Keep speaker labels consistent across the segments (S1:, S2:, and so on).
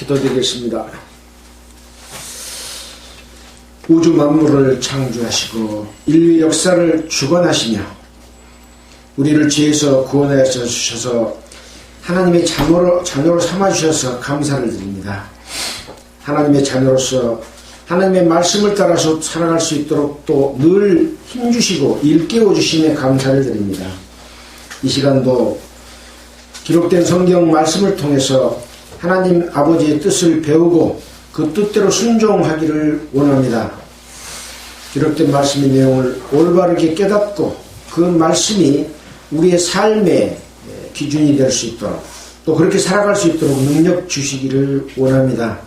S1: 기도드리겠습니다. 우주 만물을 창조하시고 인류 역사를 주관하시며 우리를 죄에서 구원하여 주셔서 하나님의 자녀로 삼아주셔서 감사를 드립니다. 하나님의 자녀로서 하나님의 말씀을 따라서 살아갈 수 있도록 또 늘 힘주시고 일깨워 주심에 감사를 드립니다. 이 시간도 기록된 성경 말씀을 통해서 하나님 아버지의 뜻을 배우고 그 뜻대로 순종하기를 원합니다. 기록된 말씀의 내용을 올바르게 깨닫고 그 말씀이 우리의 삶의 기준이 될 수 있도록 또 그렇게 살아갈 수 있도록 능력 주시기를 원합니다.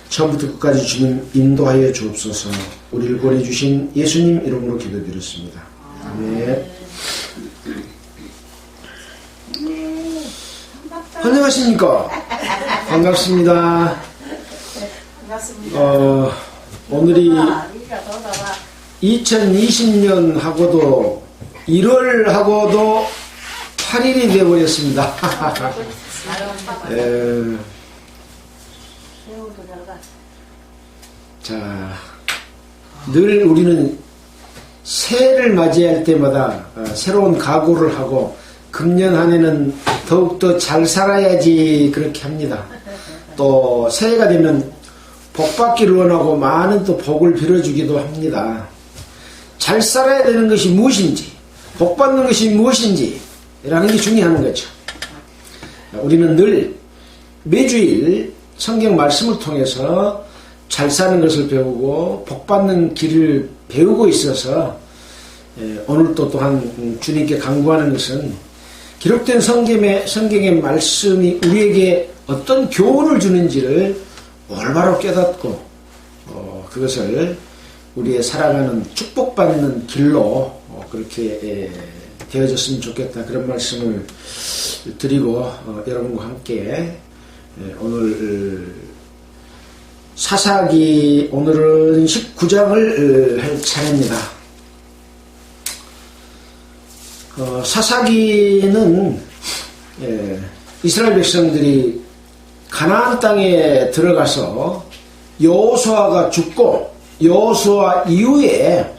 S1: 처음부터 끝까지 주님 인도하여 주옵소서. 우리를 보내주신 예수님 이름으로 기도드렸습니다. 아멘. 안녕하십니까? 반갑습니다. 오늘이 2020년 하고도 1월 하고도 8일이 되어버렸습니다. 자, 늘 우리는 새해를 맞이할 때마다 새로운 각오를 하고 금년 한 해는 더욱더 잘 살아야지 그렇게 합니다. 또 새해가 되면 복 받기를 원하고 많은 또 복을 빌어주기도 합니다. 잘 살아야 되는 것이 무엇인지 복 받는 것이 무엇인지 라는 게 중요한 거죠. 우리는 늘 매주일 성경 말씀을 통해서 잘 사는 것을 배우고 복 받는 길을 배우고 있어서 오늘도 또한 주님께 간구하는 것은 기록된 성경의 말씀이 우리에게 어떤 교훈을 주는지를 올바로 깨닫고 그것을 우리의 살아가는 축복받는 길로 그렇게 되어졌으면 좋겠다 그런 말씀을 드리고 여러분과 함께 오늘 사사기 오늘은 19장을 할 차례입니다. 사사기는 이스라엘 백성들이 가나안 땅에 들어가서 여호수아가 죽고 여호수아 이후에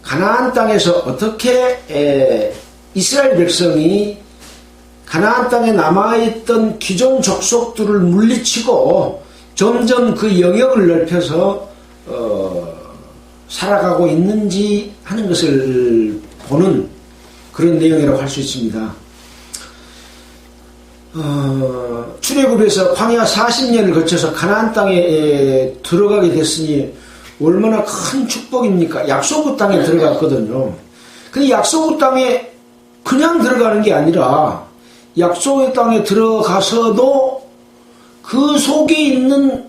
S1: 가나안 땅에서 어떻게 이스라엘 백성이 가나안 땅에 남아있던 기존 족속들을 물리치고 점점 그 영역을 넓혀서 살아가고 있는지 하는 것을 보는 그런 내용이라고 할 수 있습니다. 출애굽에서 광야 40년을 거쳐서 가나안 땅에 들어가게 됐으니 얼마나 큰 축복입니까? 약속의 땅에 들어갔거든요. 근데 약속의 땅에 그냥 들어가는 게 아니라 약속의 땅에 들어가서도 그 속에 있는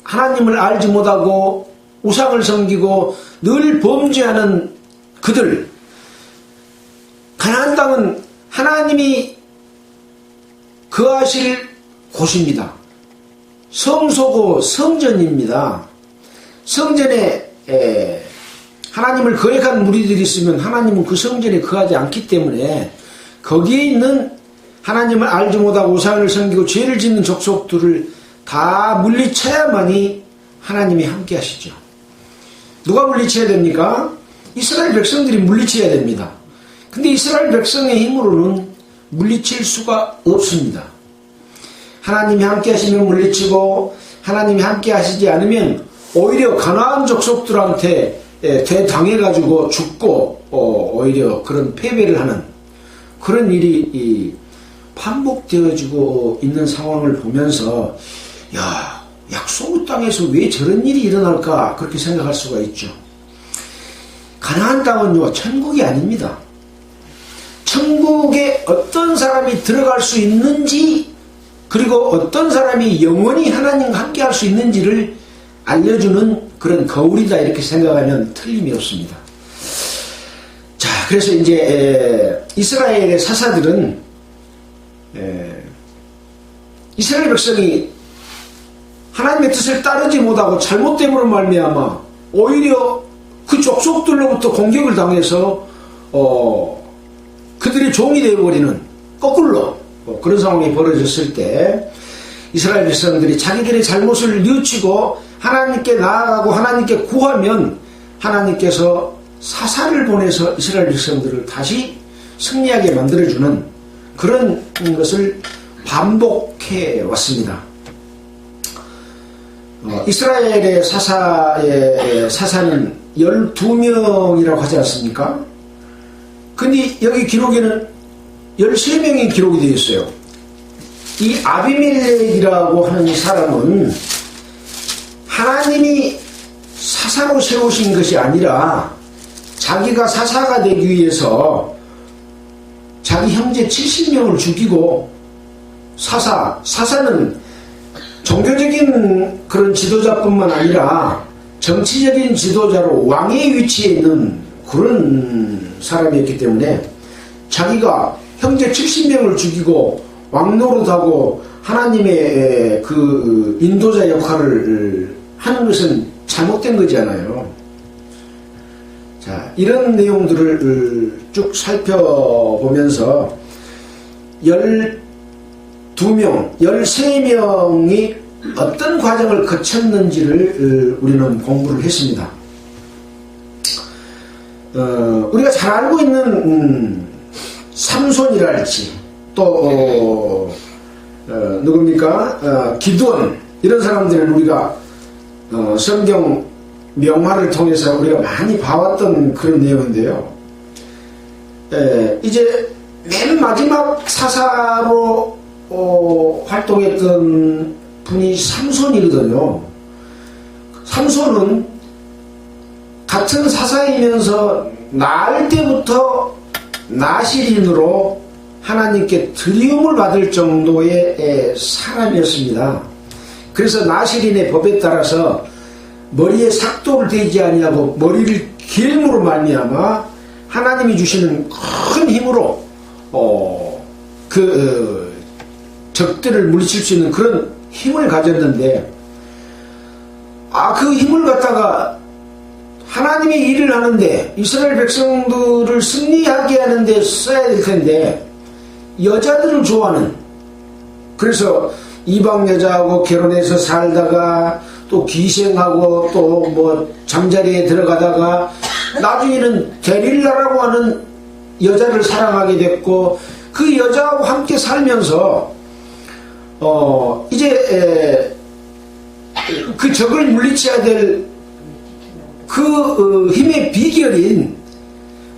S1: 하나님을 알지 못하고 우상을 섬기고 늘 범죄하는 그들, 가나안 땅은 하나님이 거하실 곳입니다. 성소고 성전입니다. 성전에 하나님을 거역한 무리들이 있으면 하나님은 그 성전에 거하지 않기 때문에 거기에 있는 하나님을 알지 못하고 우상을 섬기고 죄를 짓는 족속들을 다 물리쳐야만이 하나님이 함께 하시죠. 누가 물리쳐야 됩니까? 이스라엘 백성들이 물리쳐야 됩니다. 근데 이스라엘 백성의 힘으로는 물리칠 수가 없습니다. 하나님이 함께 하시면 물리치고 하나님이 함께 하시지 않으면 오히려 가나안 족속들한테 대당해가지고 죽고 오히려 그런 패배를 하는 그런 일이 반복되어지고 있는 상황을 보면서 야, 약속의 땅에서 왜 저런 일이 일어날까 그렇게 생각할 수가 있죠. 가나안 땅은요 천국이 아닙니다. 천국에 어떤 사람이 들어갈 수 있는지 그리고 어떤 사람이 영원히 하나님과 함께 할 수 있는지를 알려주는 그런 거울이다 이렇게 생각하면 틀림이 없습니다. 자, 그래서 이제 이스라엘의 사사들은 이스라엘 백성이 하나님의 뜻을 따르지 못하고 잘못됨으로 말미암아 오히려 그 족속들로부터 공격을 당해서 그들의 종이 되어버리는 거꾸로 그런 상황이 벌어졌을 때 이스라엘 백성들이 자기들의 잘못을 뉘우치고 하나님께 나아가고 하나님께 구하면 하나님께서 사사를 보내서 이스라엘 백성들을 다시 승리하게 만들어주는 그런 것을 반복해 왔습니다. 이스라엘의 사사는 12명이라고 하지 않습니까? 근데 여기 기록에는 13명이 기록이 되어 있어요. 이 아비멜렉이라고 하는 이 사람은 하나님이 사사로 세우신 것이 아니라 자기가 사사가 되기 위해서 자기 형제 70명을 죽이고 사사는 종교적인 그런 지도자뿐만 아니라 정치적인 지도자로 왕의 위치에 있는 그런 사람이었기 때문에 자기가 형제 70명을 죽이고 왕노릇하고 하나님의 그 인도자 역할을 하는 것은 잘못된 거잖아요. 자, 이런 내용들을 쭉 살펴보면서 12명, 13명이 어떤 과정을 거쳤는지를 우리는 공부를 했습니다. 우리가 잘 알고 있는 삼손이랄지 또 누굽니까? 기드온, 이런 사람들은 우리가 성경 명화를 통해서 우리가 많이 봐왔던 그런 내용인데요. 이제 맨 마지막 사사로 활동했던 분이 삼손이거든요. 삼손은 같은 사사이면서 나을 때부터 나실인으로 하나님께 드리움을 받을 정도의 사람이었습니다. 그래서 나실인의 법에 따라서 머리에 삭도를 대지 아니하고 머리를 길므로 말미암아 하나님이 주시는 큰 힘으로 적들을 물리칠 수 있는 그런 힘을 가졌는데, 그 힘을 갖다가 하나님의 일을 하는데 이스라엘 백성들을 승리하게 하는데 써야 될 텐데 여자들을 좋아하는, 그래서 이방 여자하고 결혼해서 살다가 또 기생하고 또 뭐 잠자리에 들어가다가 나중에는 데릴라라고 하는 여자를 사랑하게 됐고 그 여자하고 함께 살면서 이제 그 적을 물리쳐야 될 그 힘의 비결인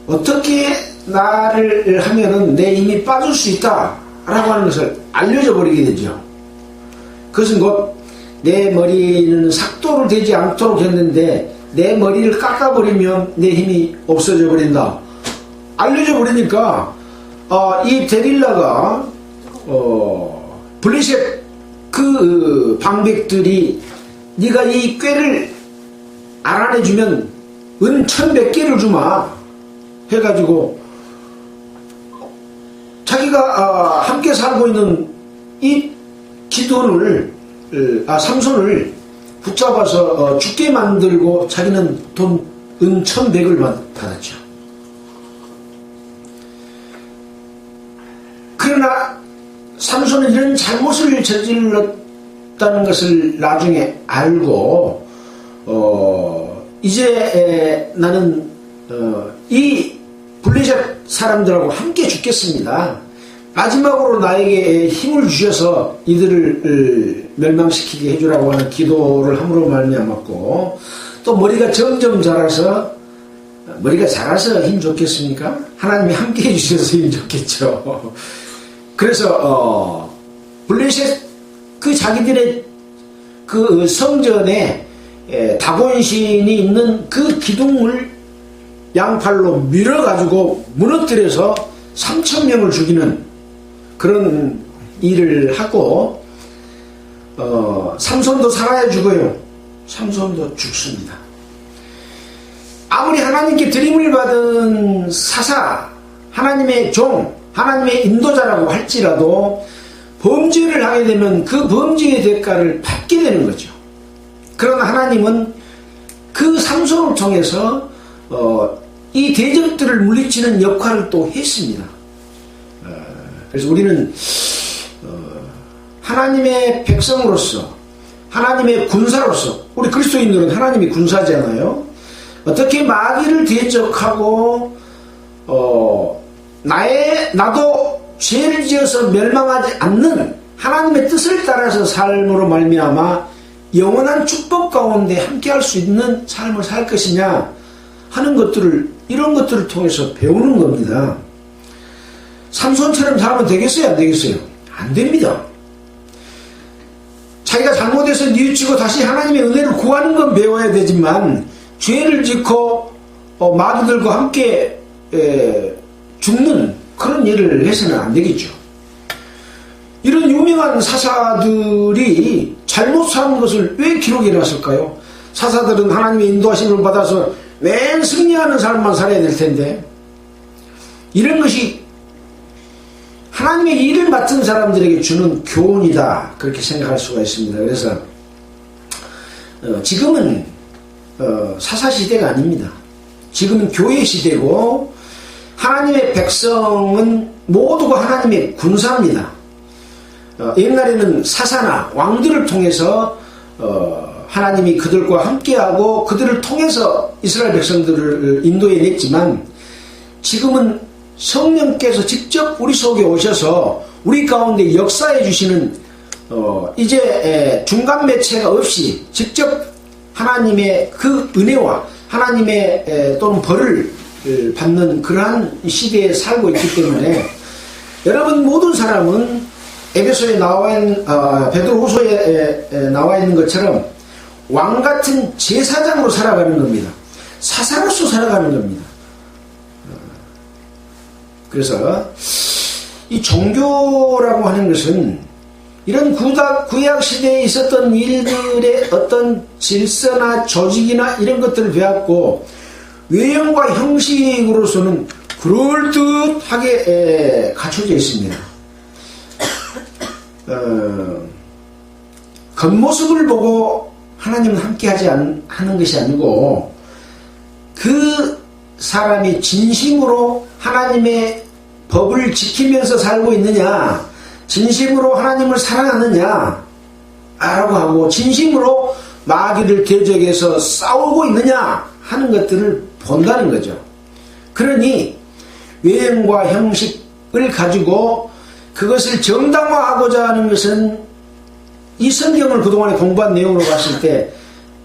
S1: 어떻게 나를 하면은 내 힘이 빠질 수 있다 라고 하는 것을 알려져 버리게 되죠. 그것은 곧 내 머리는 삭도를 대지 않도록 했는데 내 머리를 깎아버리면 내 힘이 없어져 버린다 알려져 버리니까 이 데릴라가 블레셋 그 방백들이 네가 이 꾀를 알아내주면 은 1100개를 주마 해가지고 자기가 함께 살고 있는 이 기돈을 삼손을 붙잡아서 죽게 만들고 자기는 돈 은 1100을 받았죠. 그러나 삼손은 이런 잘못을 저질렀다는 것을 나중에 알고 이제 나는 이 블레셋 사람들하고 함께 죽겠습니다. 마지막으로 나에게 힘을 주셔서 이들을 멸망시키게 해주라고 하는 기도를 함으로 말미암았고, 또 머리가 점점 자라서 힘 좋겠습니까? 하나님이 함께 해주셔서 힘 좋겠죠. 그래서 블레셋 그 자기들의 그 성전에 다곤신이 있는 그 기둥을 양팔로 밀어가지고 무너뜨려서 3000명을 죽이는 그런 일을 하고, 삼손도 살아야 죽어요. 삼손도 죽습니다. 아무리 하나님께 드림을 받은 사사, 하나님의 종, 하나님의 인도자라고 할지라도 범죄를 하게 되면 그 범죄의 대가를 받게 되는 거죠. 그러나 하나님은 그 삼손을 통해서 이 대적들을 물리치는 역할을 또 했습니다. 그래서 우리는 하나님의 백성으로서, 하나님의 군사로서, 우리 그리스도인들은 하나님의 군사잖아요. 어떻게 마귀를 대적하고 나도 죄를 지어서 멸망하지 않는 하나님의 뜻을 따라서 삶으로 말미암아 영원한 축복 가운데 함께할 수 있는 삶을 살 것이냐 하는 것들을, 이런 것들을 통해서 배우는 겁니다. 삼손처럼 살면 되겠어요? 안 되겠어요? 안 됩니다. 자기가 잘못해서 뉘우치고 다시 하나님의 은혜를 구하는 건 배워야 되지만, 죄를 짓고 마귀들과 함께 죽는 그런 일을 해서는 안 되겠죠. 이런 유명한 사사들이 잘못 사는 것을 왜 기록해 놨을까요? 사사들은 하나님의 인도하심을 받아서 맨 승리하는 삶만 살아야 될 텐데, 이런 것이 하나님의 일을 맡은 사람들에게 주는 교훈이다, 그렇게 생각할 수가 있습니다. 그래서 지금은 사사시대가 아닙니다. 지금은 교회 시대고, 하나님의 백성은 모두가 하나님의 군사입니다. 옛날에는 사사나 왕들을 통해서 하나님이 그들과 함께하고 그들을 통해서 이스라엘 백성들을 인도해 냈지만, 지금은 성령께서 직접 우리 속에 오셔서 우리 가운데 역사해 주시는 이제 중간 매체가 없이 직접 하나님의 그 은혜와 하나님의 또는 벌을 받는 그러한 시대에 살고 있기 때문에, 여러분 모든 사람은 에베소에 나와 있는 베드로후서에 나와 있는 것처럼 왕같은 제사장으로 살아가는 겁니다. 사사로서 살아가는 겁니다. 그래서 이 종교라고 하는 것은 이런 구약 시대에 있었던 일들의 어떤 질서나 조직이나 이런 것들을 배웠고, 외형과 형식으로서는 그럴듯하게 갖춰져 있습니다. 겉모습을 보고 하나님은 함께하지 하는 것이 아니고, 그 사람이 진심으로 하나님의 법을 지키면서 살고 있느냐, 진심으로 하나님을 사랑하느냐 라고 하고, 진심으로 마귀를 대적해서 싸우고 있느냐 하는 것들을 본다는 거죠. 그러니 외형과 형식을 가지고 그것을 정당화하고자 하는 것은 이 성경을 그동안에 공부한 내용으로 봤을 때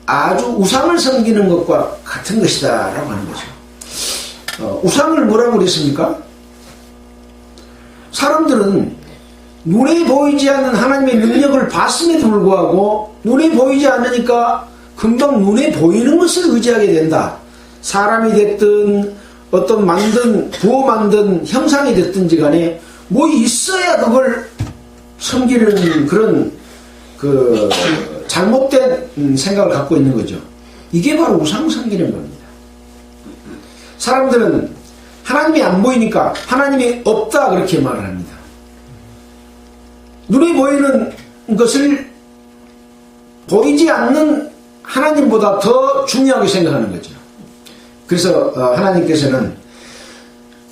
S1: 아주 우상을 섬기는 것과 같은 것이다 라고 하는 거죠. 우상을 뭐라고 그랬습니까? 사람들은 눈에 보이지 않는 하나님의 능력을 봤음에도 불구하고 눈에 보이지 않으니까 금방 눈에 보이는 것을 의지하게 된다. 사람이 됐든 어떤 부어 만든 형상이 됐든지 간에 뭐 있어야 그걸 섬기는 그런 잘못된 생각을 갖고 있는 거죠. 이게 바로 우상 섬기는 겁니다. 사람들은 하나님이 안 보이니까 하나님이 없다 그렇게 말을 합니다. 눈에 보이는 것을 보이지 않는 하나님보다 더 중요하게 생각하는 거죠. 그래서 하나님께서는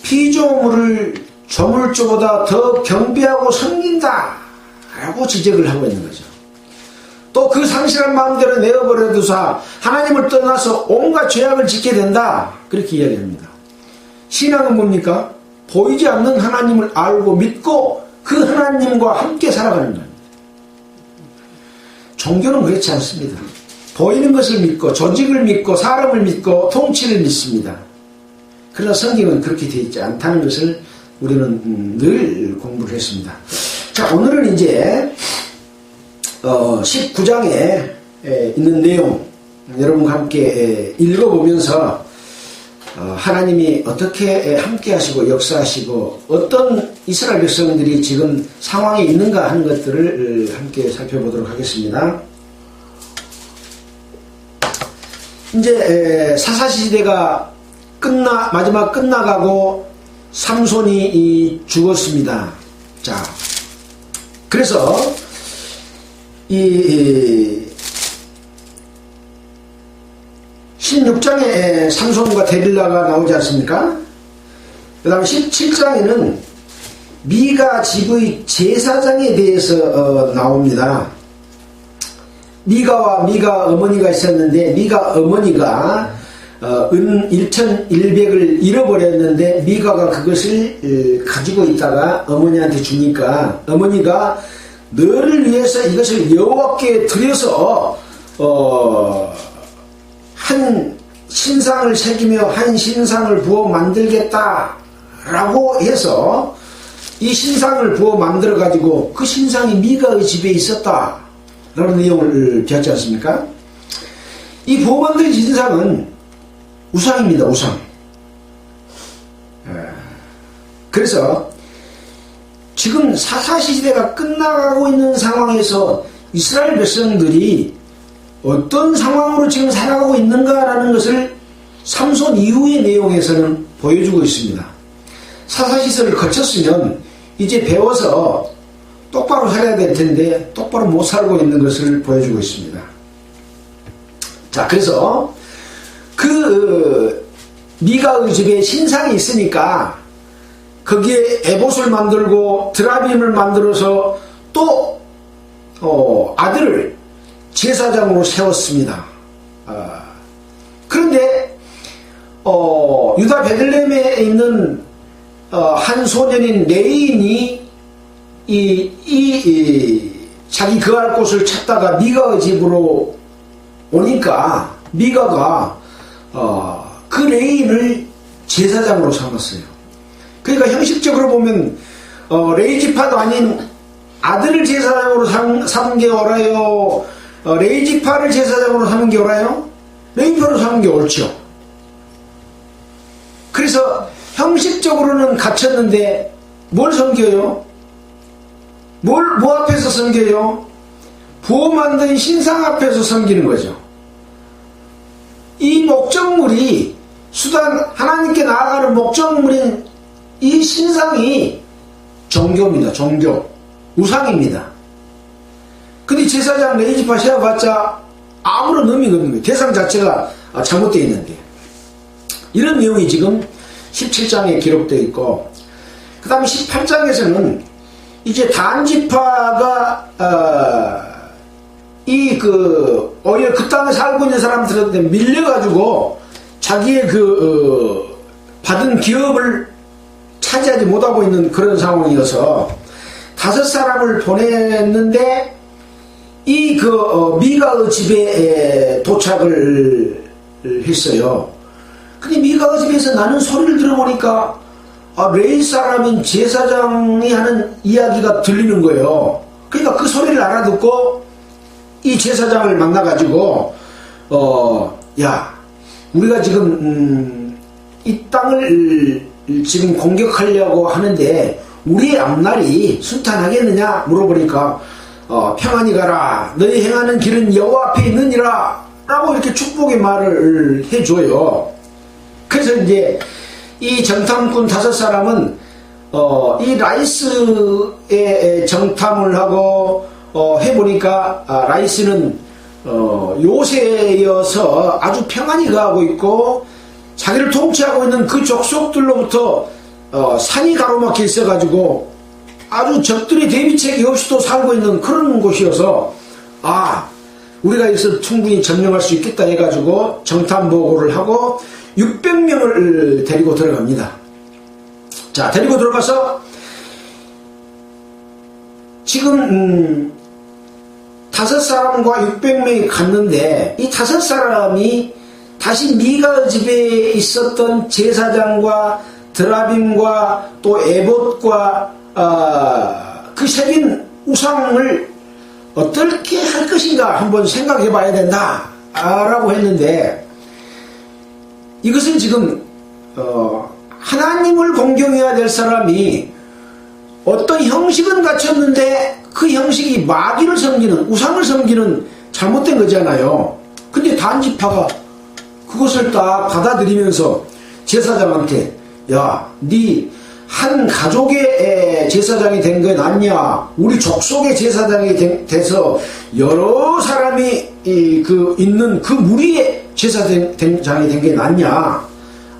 S1: 피조물을 조물주보다 더 경배하고 섬긴다 라고 지적을 하고 있는 거죠. 또 그 상실한 마음대로 내어버려 두사 하나님을 떠나서 온갖 죄악을 짓게 된다 그렇게 이야기합니다. 신앙은 뭡니까? 보이지 않는 하나님을 알고 믿고 그 하나님과 함께 살아가는 겁니다. 종교는 그렇지 않습니다. 보이는 것을 믿고 조직을 믿고 사람을 믿고 통치를 믿습니다. 그러나 성경은 그렇게 되어 있지 않다는 것을 우리는 늘 공부를 했습니다. 자, 오늘은 이제 19장에 있는 내용 여러분과 함께 읽어보면서 하나님이 어떻게 함께 하시고 역사하시고 어떤 이스라엘 백성들이 지금 상황에 있는가 하는 것들을 함께 살펴보도록 하겠습니다. 이제 사사시대가 마지막 끝나가고 삼손이 죽었습니다. 자, 그래서 이 16장에 삼손과 데릴라가 나오지 않습니까? 그 다음에 17장에는 미가 집의 제사장에 대해서 나옵니다. 미가와 미가 어머니가 있었는데 미가 어머니가 은 1,100을 잃어버렸는데 미가가 그것을 가지고 있다가 어머니한테 주니까 어머니가 너를 위해서 이것을 여호와께 드려서 한 신상을 새기며 한 신상을 부어 만들겠다라고 해서 이 신상을 부어 만들어 가지고 그 신상이 미가의 집에 있었다 라는 내용을 배웠지 않습니까? 이 부어 만든 신상은 우상입니다. 우상. 그래서 지금 사사시대가 끝나가고 있는 상황에서 이스라엘 백성들이 어떤 상황으로 지금 살아가고 있는가라는 것을 삼손 이후의 내용에서는 보여주고 있습니다. 사사시대를 거쳤으면 이제 배워서 똑바로 살아야 될 텐데 똑바로 못 살고 있는 것을 보여주고 있습니다. 자, 그래서 그 미가의 집에 신상이 있으니까 거기에 에봇을 만들고 드라빔을 만들어서 또 아들을 제사장으로 세웠습니다. 그런데 유다 베들레헴에 있는 한 소년인 레인이 자기 거할 곳을 찾다가 미가의 집으로 오니까 미가가 그 레인을 제사장으로 삼았어요. 그러니까 형식적으로 보면 레이 지파도 아닌 아들을 제사장으로 삼은 게 옳아요? 레이 지파를 제사장으로 삼은 게 옳아요? 레이 지파로 삼은 게 옳죠. 그래서 형식적으로는 갖췄는데 뭘 섬겨요? 뭐 앞에서 섬겨요? 부어 만든 신상 앞에서 섬기는 거죠. 이 목적물이 하나님께 나아가는 목적물인 이 신상이 종교입니다. 종교. 우상입니다. 근데 제사장 레이지파 세워봤자 아무런 의미가 없는 거예요. 대상 자체가 잘못되어 있는데. 이런 내용이 지금 17장에 기록되어 있고, 그 다음에 18장에서는 이제 단지파가 오히려 그 땅에 살고 있는 사람들한테 밀려가지고 자기의 받은 기업을 차지하지 못하고 있는 그런 상황이어서 5사람을 보냈는데 미가의 집에 도착을 했어요. 근데 미가의 집에서 나는 소리를 들어보니까 레이 사람인 제사장이 하는 이야기가 들리는 거예요. 그러니까 그 소리를 알아듣고 이 제사장을 만나가지고 야, 우리가 지금 이 땅을 지금 공격하려고 하는데 우리의 앞날이 순탄하겠느냐 물어보니까 평안히 가라, 너희 행하는 길은 여호와 앞에 있느니라 라고 이렇게 축복의 말을 해줘요. 그래서 이제 이 정탐꾼 5사람은 이 라이스의 정탐을 하고 해보니까 라이스는 요새여서 아주 평안히 가고 있고 자기를 통치하고 있는 그 족속들로부터 산이 가로막혀 있어가지고 아주 적들이 대비책이 없이 또 살고 있는 그런 곳이어서 우리가 여기서 충분히 점령할 수 있겠다 해가지고 정탐 보고를 하고 600명을 데리고 들어갑니다. 자, 데리고 들어가서 지금 5사람과 600명이 갔는데 이 5사람이 다시 미가 집에 있었던 제사장과 드라빔과 또 에봇과 그 새긴 우상을 어떻게 할 것인가 한번 생각해 봐야 된다 라고 했는데, 이것은 지금 하나님을 공경해야 될 사람이 어떤 형식은 갖췄는데 그 형식이 마귀를 섬기는, 우상을 섬기는 잘못된 거잖아요. 근데 단지파가 그것을 딱 받아들이면서 제사장한테 야, 네 한 가족의 제사장이 된 게 낫냐, 우리 족속의 제사장이 돼서 여러 사람이 있는 그 무리의 제사장이 된 게 낫냐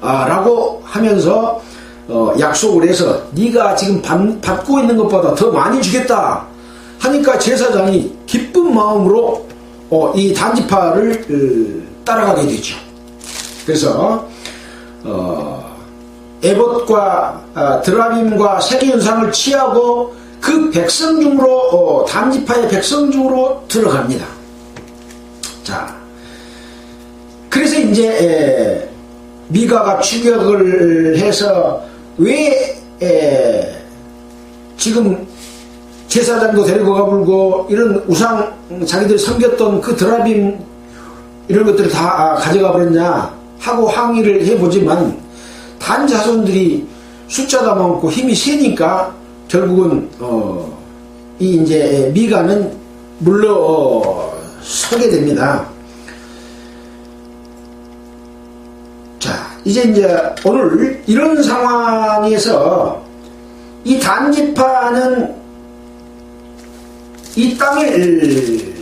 S1: 라고 하면서 약속을 해서 네가 지금 받고 있는 것보다 더 많이 주겠다 하니까 제사장이 기쁜 마음으로 이 단지파를 따라가게 되죠. 그래서 에봇과 드라빔과 세계윤상을 취하고 그 백성 중으로 단지파의 백성 중으로 들어갑니다. 자, 그래서 이제 미가가 추격을 해서 왜 지금 제사장도 데리고 가불고 이런 우상 자기들이 섬겼던 그 드라빔 이런 것들을 다 가져가 버렸냐 하고 항의를 해보지만 단 자손들이 숫자가 많고 힘이 세니까 결국은 이 이제 미가는 물러서게 됩니다. 자, 이제 오늘 이런 상황에서 이 단지파는 이 땅을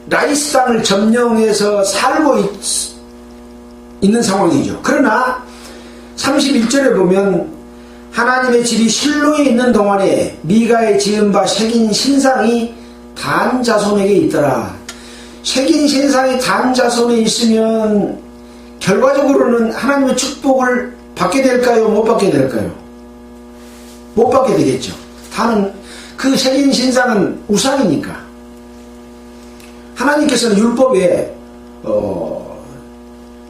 S1: 라이스 땅을 점령해서 살고 있는 상황이죠. 그러나 31절에 보면 하나님의 집이 실로에 있는 동안에 미가의 지은 바 새긴 신상이 단 자손에게 있더라. 새긴 신상이 단 자손에 있으면 결과적으로는 하나님의 축복을 받게 될까요? 못 받게 될까요? 못 받게 되겠죠. 단은 그 새긴 신상은 우상이니까. 하나님께서는 율법에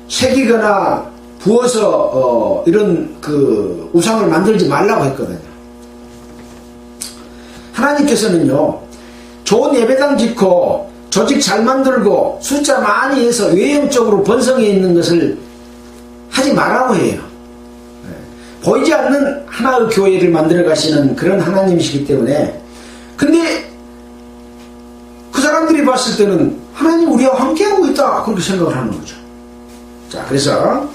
S1: 새기거나 부어서 이런 그 우상을 만들지 말라고 했거든요. 하나님께서는요, 좋은 예배당 짓고 조직 잘 만들고 숫자 많이 해서 외형적으로 번성해 있는 것을 하지 말라고 해요. 보이지 않는 하나의 교회를 만들어 가시는 그런 하나님이시기 때문에. 근데 그 사람들이 봤을 때는 하나님 우리와 함께하고 있다 그렇게 생각을 하는 거죠. 자, 그래서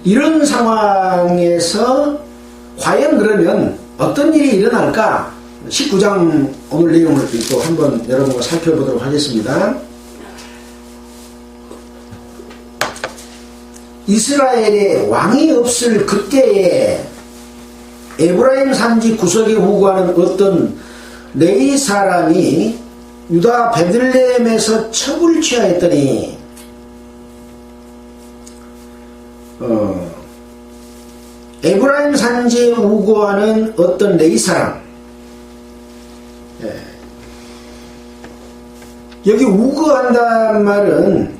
S1: 이런 상황에서 과연 그러면 어떤 일이 일어날까? 19장 오늘 내용을 또 한번 여러분과 살펴보도록 하겠습니다. 이스라엘에 왕이 없을 그때에 에브라임 산지 구석에 후구하는 어떤 레위 사람이 유다 베들레헴에서 첩을 취하였더니 에브라임 산지에 우거하는 어떤 레위 사람, 여기 우거한다는 말은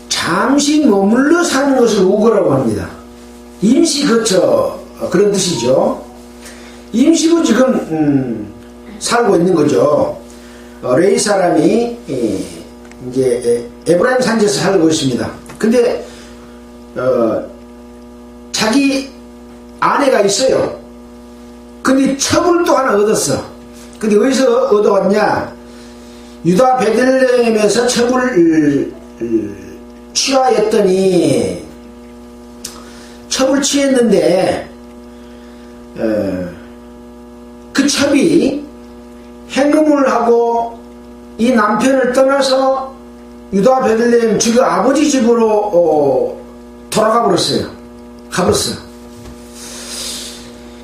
S1: 잠시 머물러 사는 것을 우거라고 합니다. 임시 거처 그런 뜻이죠. 임시로 지금 살고 있는 거죠. 레위 사람이 이제 에브라임 산지에서 살고 있습니다. 근데 자기 아내가 있어요. 근데 첩을 또 하나 얻었어. 근데 어디서 얻어왔냐? 유다 베들레헴에서 첩을 취하였더니, 첩을 취했는데 그 첩이 행음을 하고 이 남편을 떠나서 유다 베들레헴 즉 아버지 집으로 돌아가 버렸어요. 가버렸어요.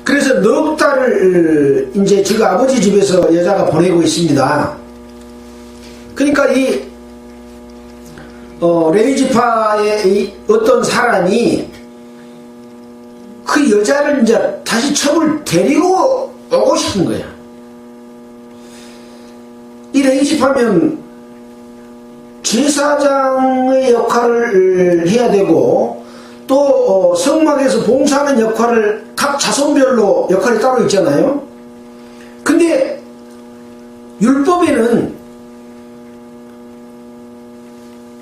S1: 그래서 넉 달을 이제 즉 아버지 집에서 여자가 보내고 있습니다. 그러니까 이 레위 지파의 이 어떤 사람이 그 여자를 이제 다시 첩을 데리고 오고 싶은 거야. 이 레위 지파면 제사장의 역할을 해야 되고 또 성막에서 봉사하는 역할을 각 자손별로 역할이 따로 있잖아요. 근데 율법에는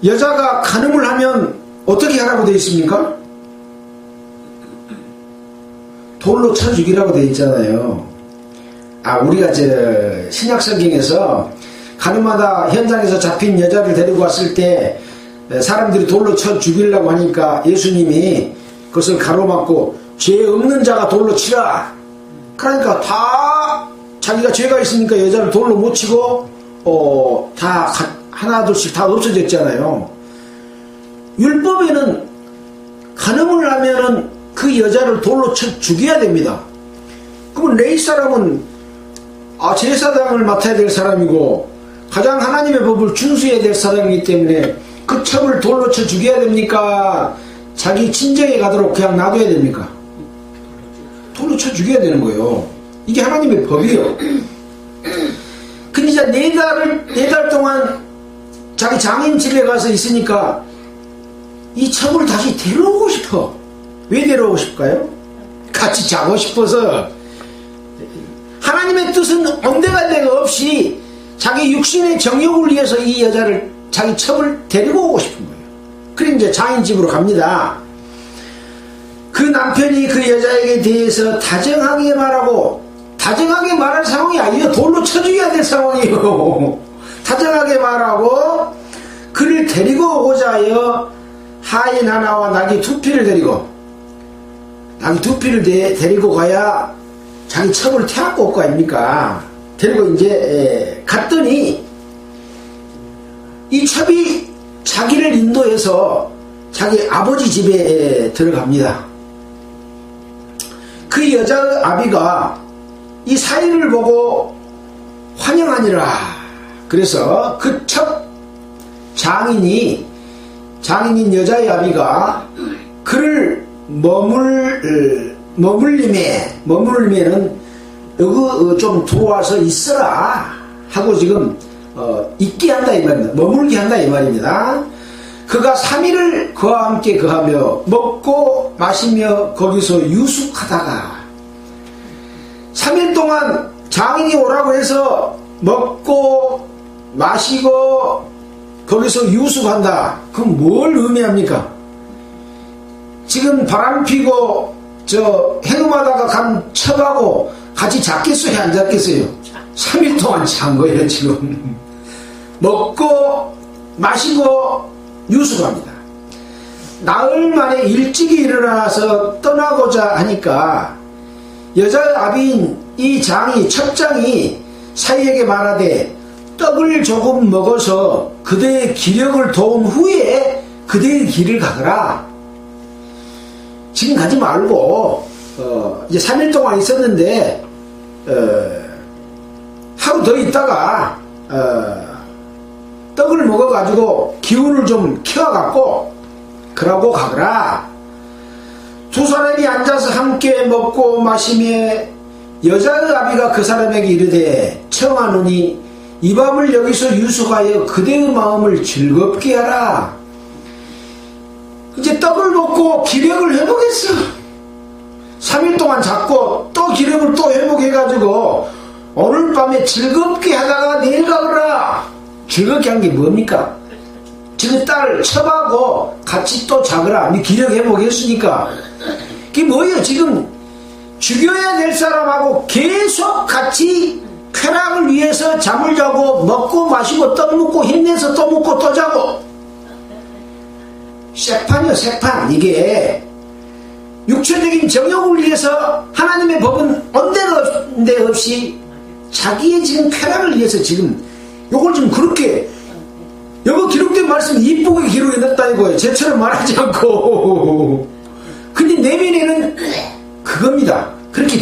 S1: 여자가 간음을 하면 어떻게 하라고 되어 있습니까? 돌로 쳐 죽이라고 되어 있잖아요. 우리가 신약 성경에서 간음하다 현장에서 잡힌 여자를 데리고 왔을 때 사람들이 돌로 쳐 죽이려고 하니까 예수님이 그것을 가로막고 죄 없는 자가 돌로 치라. 그러니까 다 자기가 죄가 있으니까 여자를 돌로 못 치고 다 하나둘씩 다 없어졌잖아요. 율법에는 간음 했다면은 그 여자를 돌로 쳐 죽여야 됩니다. 그러면 레위 사람은 제사장을 맡아야 될 사람이고 가장 하나님의 법을 준수해야 될 사람이기 때문에 그 첩을 돌로 쳐 죽여야 됩니까? 자기 친정에 가도록 그냥 놔둬야 됩니까? 돌로 쳐 죽여야 되는 거예요. 이게 하나님의 법이에요. 근데 이제 네 달 동안 자기 장인 집에 가서 있으니까 이 첩을 다시 데려오고 싶어. 왜 데려오고 싶을까요? 같이 자고 싶어서. 하나님의 뜻은 온데간데가 없이 자기 육신의 정욕을 위해서 이 여자를, 자기 첩을 데리고 오고 싶은 거예요. 그래 이제 장인 집으로 갑니다. 그 남편이 그 여자에게 대해서 다정하게 말하고, 다정하게 말할 상황이 아니에요. 돌로 쳐 죽여야 될 상황이에요. 다정하게 말하고 그를 데리고 오고자 하여 하인 하나와 나귀 두 피를 데리고, 나귀 두 피를 데리고 가야 자기 첩을 태워고 올 거 아닙니까? 데리고 이제 갔더니 이 첩이 자기를 인도해서 자기 아버지 집에 들어갑니다. 그 여자의 아비가 이 사이를 보고 환영하니라. 그래서 그 첩 장인인 여자의 아비가 그를 머물리면은 여기 좀 들어와서 있어라 하고 지금 있게 한다 이 말입니다. 머물게 한다 이 말입니다. 그가 3일을 그와 함께 거하며 먹고 마시며 거기서 유숙하다가 3일 동안 장인이 오라고 해서 먹고 마시고 거기서 유숙한다. 그럼 뭘 의미합니까? 지금 바람 피고 해금하다가 간 첩하고 같이 잤겠어요? 안 잤겠어요? 3일 동안 잔 거예요 지금. 먹고 마시고 유숙합니다. 나흘 만에 일찍이 일어나서 떠나고자 하니까 여자의 아비인 이 첩장이 사이에게 말하되 떡을 조금 먹어서 그대의 기력을 도운 후에 그대의 길을 가거라. 지금 가지 말고 이제 3일 동안 있었는데 하루 더 있다가 떡을 먹어가지고 기운을 좀 키워갖고 그러고 가거라. 두 사람이 앉아서 함께 먹고 마시며 여자의 아비가 그 사람에게 이르되 청하노니 이 밤을 여기서 유숙하여 그대의 마음을 즐겁게 하라. 이제 떡을 먹고 기력을 회복했어. 3일 동안 잤고 또 기력을 또 회복해가지고 오늘 밤에 즐겁게 하다가 내일 가거라. 즐겁게 한 게 뭡니까? 지금 딸 첩하고 같이 또 자거라. 기력 회복했으니까. 그게 뭐예요? 지금 죽여야 될 사람하고 계속 같이 쾌락을 위해서 잠을 자고 먹고 마시고 떡 먹고 힘내서 또 먹고 또 자고. 색판이요, 색판. 이게 육체적인 정욕을 위해서 하나님의 법은 온데 없이 자기의 지금 쾌락을 위해서 지금 요걸 좀 그렇게 여기 기록된 말씀 이쁘게 기록해놨다 이거예요. 쟤처럼 말하지 않고. 근데 내면에는 그겁니다. 그렇게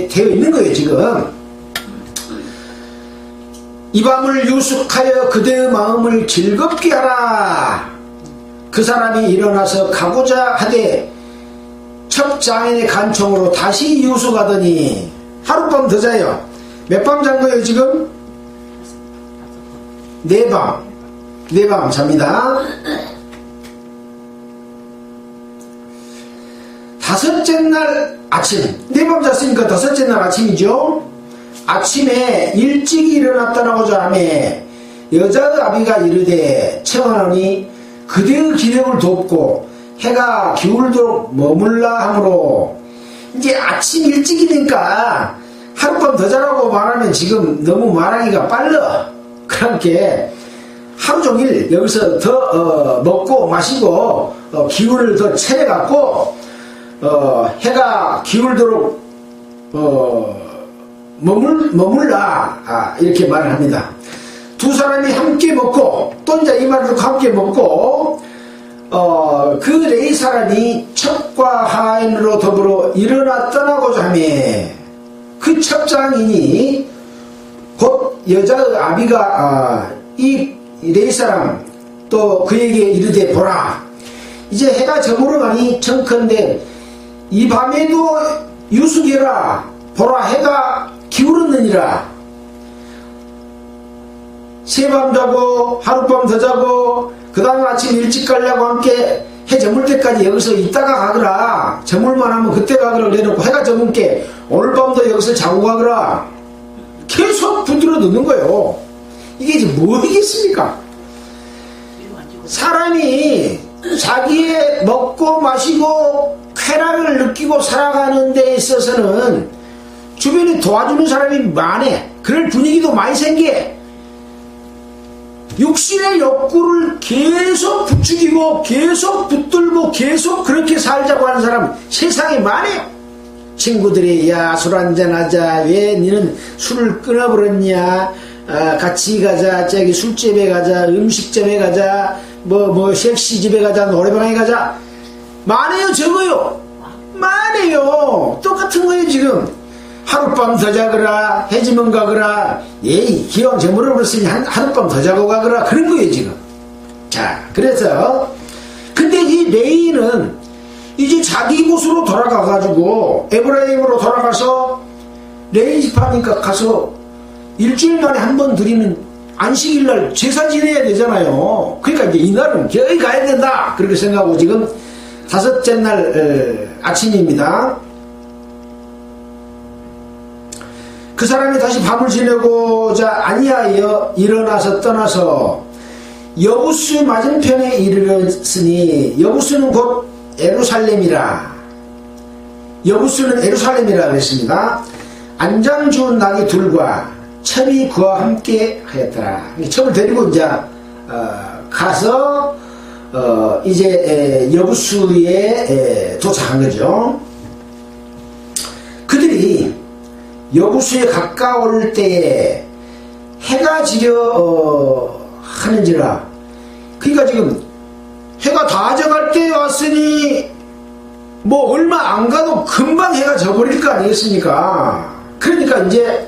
S1: 되어 있는 거예요 지금. 이 밤을 유숙하여 그대의 마음을 즐겁게 하라. 그 사람이 일어나서 가고자 하되 첩장인의 간청으로 다시 유숙하더니 하룻밤 더 자요. 몇 밤 잔 거예요 지금? 4밤 잡니다. 5째 날 아침, 4밤 잤으니까 5째 날 아침이죠. 아침에 일찍 일어났다라고자 하며 여자의 아비가 이르되 청하노니 그대의 기력을 돕고 해가 기울도록 머물라 하므로. 이제 아침 일찍이니까 하룻밤 더 자라고 말하면 지금 너무 말하기가 빨라. 그러니까 하루 종일 여기서 더 먹고 마시고 기운을 더 차려갖고 해가 기울도록 머물라. 이렇게 말을 합니다. 두 사람이 함께 먹고 또 이제 이 말을 함께 먹고 그 레위 사람이 첩과 하인으로 더불어 일어나 떠나고자 하며 그 첩장인이 곧 여자의 아비가 이 레위 사람 또 그에게 이르되 보라 이제 해가 저물어 가니 청컨대 이 밤에도 유숙해라 보라 해가 기울었느니라 새밤 자고 하룻밤 더 자고 그 다음 아침 일찍 가려고 함께 해 저물 때까지 여기서 있다가 가거라 저물만 하면 그때 가거라 그래놓고 해가 저물게 오늘 밤도 여기서 자고 가거라 계속 붙들어 넣는 거예요. 이게 이제 뭐겠습니까? 사람이 자기의 먹고 마시고 쾌락을 느끼고 살아가는 데 있어서는 주변에 도와주는 사람이 많아. 그럴 분위기도 많이 생겨. 육신의 욕구를 계속 부추기고 계속 붙들고 계속 그렇게 살자고 하는 사람 세상에 많아요. 친구들이 야 술 한잔하자 왜 니는 술을 끊어버렸냐 같이 가자 저기 술집에 가자 음식점에 가자 뭐 섹시집에 가자 노래방에 가자 많아요 적어요 많아요 똑같은 거예요 지금 하룻밤 더 자거라 해지면 가거라 에이 기왕 저물어버렸으니 하룻밤 더 자고 가거라 그런 거예요 지금. 자 그래서 근데 이 레위는 이제 자기 곳으로 돌아가가지고 에브라임으로 돌아가서 레위 지파니까 가서 일주일 만에 한 번 드리는 안식일날 제사 지내야 되잖아요. 그러니까 이제 이날은 거기 가야 된다 그렇게 생각하고 지금 다섯째 날 아침입니다. 그 사람이 다시 밤을 지내고자 아니하여 일어나서 떠나서 여부수 맞은편에 이르렀으니 여부수는 곧 예루살렘이라 여부수는 예루살렘이라 그랬습니다. 안장 주운 낙이 둘과 첩이 그와 함께 하였더라. 첩을 데리고 이제 가서 이제 여부수에 도착한 거죠. 그들이 여부수에 가까울 때에 해가 지려 하는지라. 그러니까 지금 해가 다 져갈 때 왔으니 뭐 얼마 안 가도 금방 해가 져버릴 거 아니겠습니까? 그러니까 이제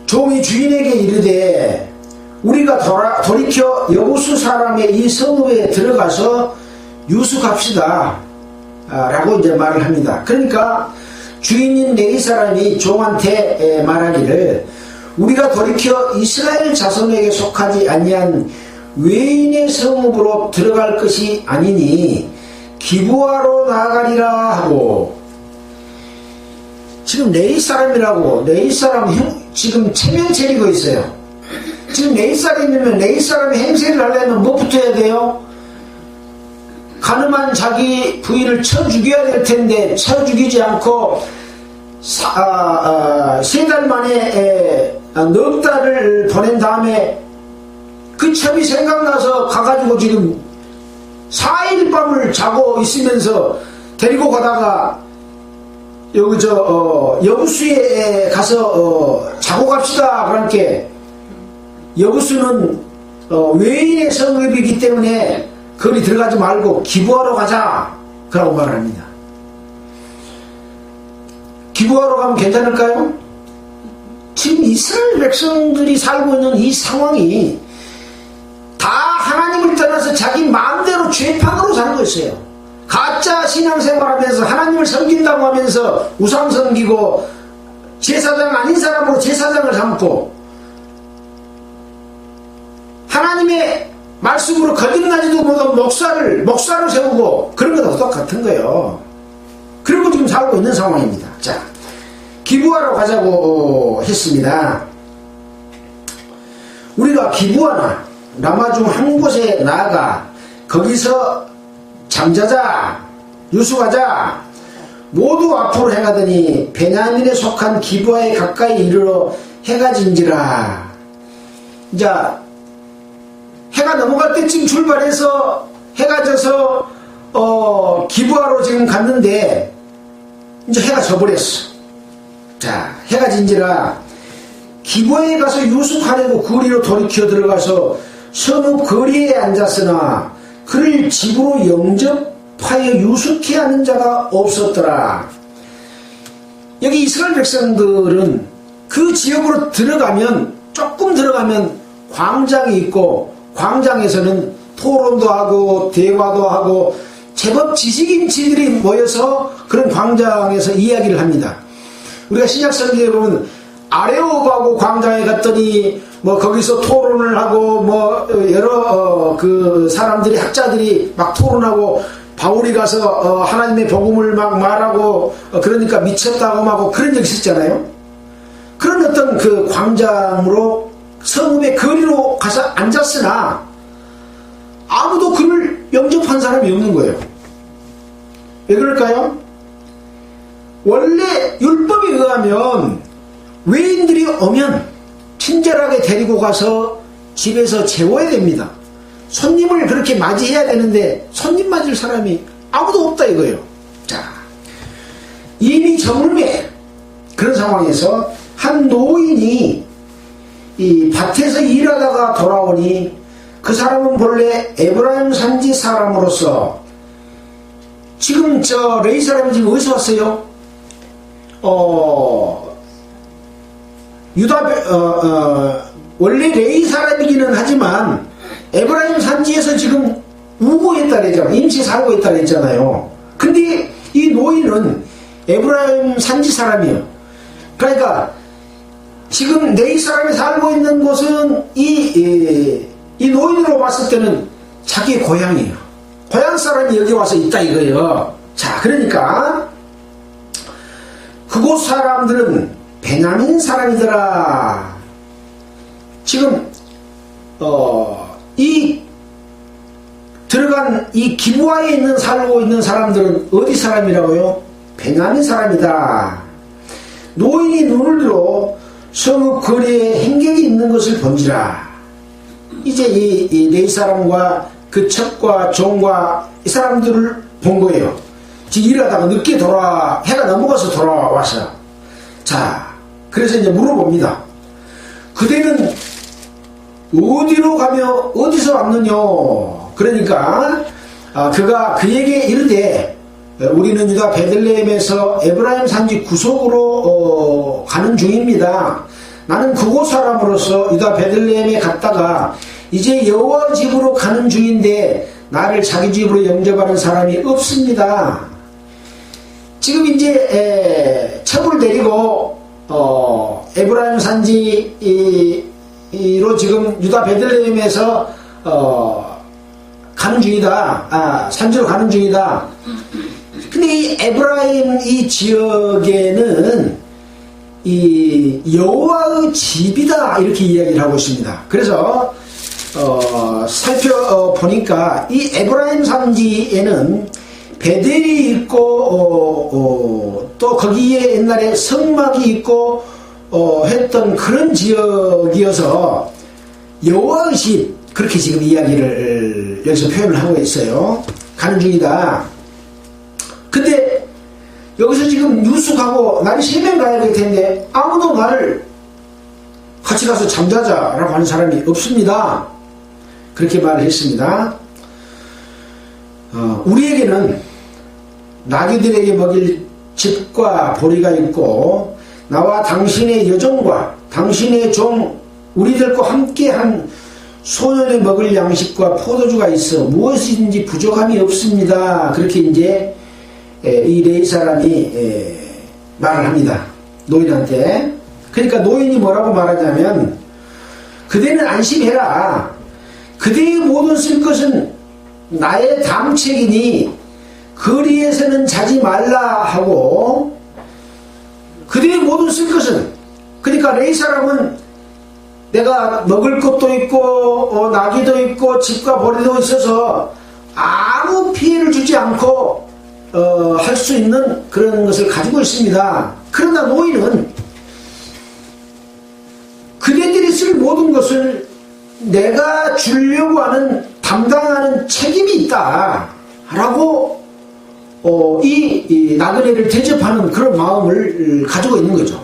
S1: 종이 주인에게 이르되 우리가 돌이켜 여부수 사람의 이 성읍에 들어가서 유숙합시다 라고 이제 말을 합니다. 그러니까 주인인 레위 사람이 종한테 말하기를 우리가 돌이켜 이스라엘 자손에게 속하지 아니한 외인의 성읍으로 들어갈 것이 아니니 기브아로 나아가리라 하고. 지금 레위 사람이라고 레위 사람 지금 체면 차리고 있어요. 지금 레위 사람이면 레위 사람이 행세를 하려면 뭐부터 해야 돼요? 가늠한 자기 부인을 쳐 죽여야 될 텐데 쳐 죽이지 않고 3달 만에 넉 달을 보낸 다음에 그 첩이 생각나서 가가지고 지금 4일 밤을 자고 있으면서 데리고 가다가 여기 여부수에 가서 자고 갑시다 그러니까 여부수는 외인의 성읍이기 때문에 거기 들어가지 말고 기브아로 가자 그라고 말을 합니다. 기브아로 가면 괜찮을까요? 지금 이스라엘 백성들이 살고 있는 이 상황이 다 하나님을 떠나서 자기 마음대로 죄판으로 사는 거였어요. 가짜 신앙생활하면서 하나님을 섬긴다고 하면서 우상 섬기고 제사장 아닌 사람으로 제사장을 삼고 하나님의 말씀으로 거듭나지도 못한 목사를 세우고 그런 것도 똑같은 거예요. 그리고 지금 살고 있는 상황입니다. 자, 기브아로 가자고 했습니다. 우리가 기브아나 라마 중 한 곳에 나아가 거기서 잠자자 유숙하자 모두 앞으로 행하더니 베냐민에 속한 기브아에 가까이 이르러 해가 진지라. 이제 해가 넘어갈 때쯤 출발해서 해가 져서 기브아로 지금 갔는데 이제 해가 져버렸어. 자, 해가 진지라 기브아에 가서 유숙하려고 거리로 돌이켜 들어가서 성읍 거리에 앉았으나 그를 집으로 영접하여 유숙케 하는 자가 없었더라. 여기 이스라엘 백성들은 그 지역으로 조금 들어가면 광장이 있고, 광장에서는 토론도 하고 대화도 하고 제법 지식인치들이 모여서 그런 광장에서 이야기를 합니다. 우리가 신약성경에 보면 아레오바고 광장에 갔더니 거기서 토론을 하고 여러 그 사람들이, 학자들이 막 토론하고, 바울이 가서 하나님의 복음을 막 말하고, 그러니까 미쳤다고 하고 그런 적이 있었잖아요. 그런 어떤 그 광장으로, 성읍의 거리로 가서 앉았으나 아무도 그를 영접한 사람이 없는 거예요. 왜 그럴까요? 원래 율법에 의하면 외인들이 오면 친절하게 데리고 가서 집에서 재워야 됩니다. 손님을 그렇게 맞이해야 되는데 손님 맞을 사람이 아무도 없다 이거예요. 자, 이미 저물매 그런 상황에서 한 노인이 이 밭에서 일하다가 돌아오니 그 사람은 본래 에브라임 산지 사람으로서, 지금 레위 사람이 지금 어디서 왔어요? 원래 레위 사람이기는 하지만 에브라임 산지에서 지금 우고했다 그랬잖아요. 임시 살고 있다 그랬잖아요. 근데 이 노인은 에브라임 산지 사람이에요. 그러니까 지금 레위 사람이 살고 있는 곳은 이 노인으로 봤을 때는 자기의 고향이에요. 고향 사람이 여기 와서 있다 이거예요. 자, 그러니까 그곳 사람들은 베냐민 사람이더라. 지금 이 들어간 이 기브아에 살고 있는 사람들은 어디 사람이라고요? 베냐민 사람이다. 노인이 눈을 들어 성읍 거리에 행객이 있는 것을 본지라. 이제 이 레위 사람과 그 첩과 종과 이 사람들을 본 거예요. 지금 일하다가 늦게 해가 넘어가서 돌아와서. 자, 그래서 이제 물어봅니다. 그대는 어디로 가며 어디서 왔느냐? 그러니까 그가 그에게 이르되 우리는 유다 베들레헴에서 에브라임 산지 구속으로 가는 중입니다. 나는 그곳 사람으로서 유다 베들레헴에 갔다가 이제 여호와 집으로 가는 중인데 나를 자기 집으로 영접하는 사람이 없습니다. 지금 이제 첩을 데리고 에브라임 산지로 지금 유다 베들레헴에서 가는 중이다. 산지로 가는 중이다. 근데 이 에브라임 이 지역에는 이 여호와의 집이다 이렇게 이야기를 하고 있습니다. 그래서 살펴보니까 이 에브라임 산지에는 베델이 있고 또 거기에 옛날에 성막이 있고 했던 그런 지역이어서 여호와의 집 그렇게 지금 이야기를 여기서 표현을 하고 있어요. 가는 중이다. 근데 여기서 지금 유숙하고 날이 3명 가야 될 텐데 아무도 나를 같이 가서 잠자자라고 하는 사람이 없습니다. 그렇게 말을 했습니다. 우리에게는 나귀들에게 먹일 집과 보리가 있고 나와 당신의 여종과 당신의 종 우리들과 함께한 소년에 먹을 양식과 포도주가 있어 무엇인지 부족함이 없습니다. 그렇게 이제 이 레위 사람이 말을 합니다. 노인한테. 그러니까 노인이 뭐라고 말하냐면 그대는 안심해라. 그대의 모든 쓸 것은 나의 담책이니 거리에서는 자지 말라 하고 그대의 모든 쓸 것은 그러니까 레위 사람은 내가 먹을 것도 있고 나귀도 있고 집과 보리도 있어서 아무 피해를 주지 않고 할 수 있는 그런 것을 가지고 있습니다. 그러나 노인은 그대들이 쓸 모든 것을 내가 주려고 하는 담당하는 책임이 있다 라고 이 나그네를 대접하는 그런 마음을 가지고 있는 거죠.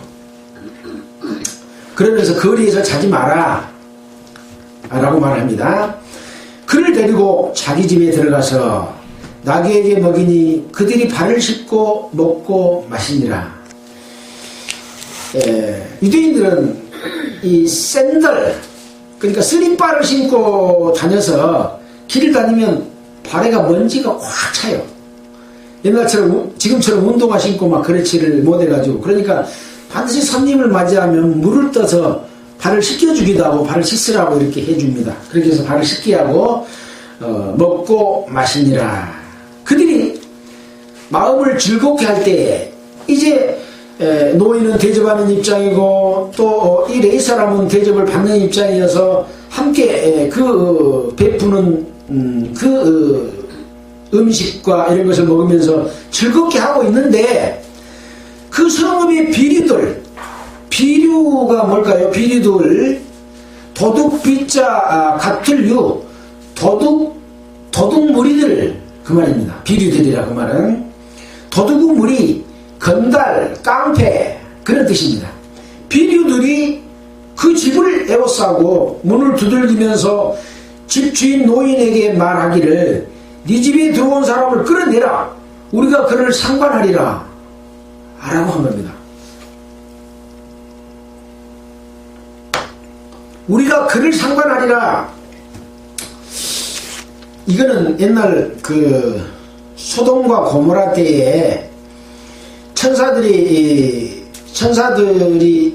S1: 그러면서 거리에서 자지 마라. 라고 말합니다. 그를 데리고 자기 집에 들어가서 나귀에게 먹이니 그들이 발을 씻고 먹고 마시니라. 유대인들은 이 샌들, 그러니까 슬리퍼를 신고 다녀서 길을 다니면 발에가 먼지가 확 차요. 옛날처럼 지금처럼 운동화 신고 막 그렇지를 못해가지고, 그러니까 반드시 손님을 맞이하면 물을 떠서 발을 씻겨주기도 하고 발을 씻으라고 이렇게 해줍니다. 그렇게 해서 발을 씻게 하고 먹고 마시니라. 그들이 마음을 즐겁게 할 때에 이제 노인은 대접하는 입장이고 또 이 레위 사람은 대접을 받는 입장이어서 함께 베푸는 음식과 이런 것을 먹으면서 즐겁게 하고 있는데, 그 성읍의 비류가 뭘까요? 비류들, 도둑비자 같을 유, 도둑무리들, 그 말입니다. 비류들이라 그 말은 도둑무리, 건달, 깡패, 그런 뜻입니다. 비류들이 그 집을 에워싸고 문을 두들기면서 집주인 노인에게 말하기를, 네 집에 들어온 사람을 끌어내라, 우리가 그를 상관하리라 라고 한 겁니다. 우리가 그를 상관하리라. 이거는 옛날 그 소돔과 고모라 때에 천사들이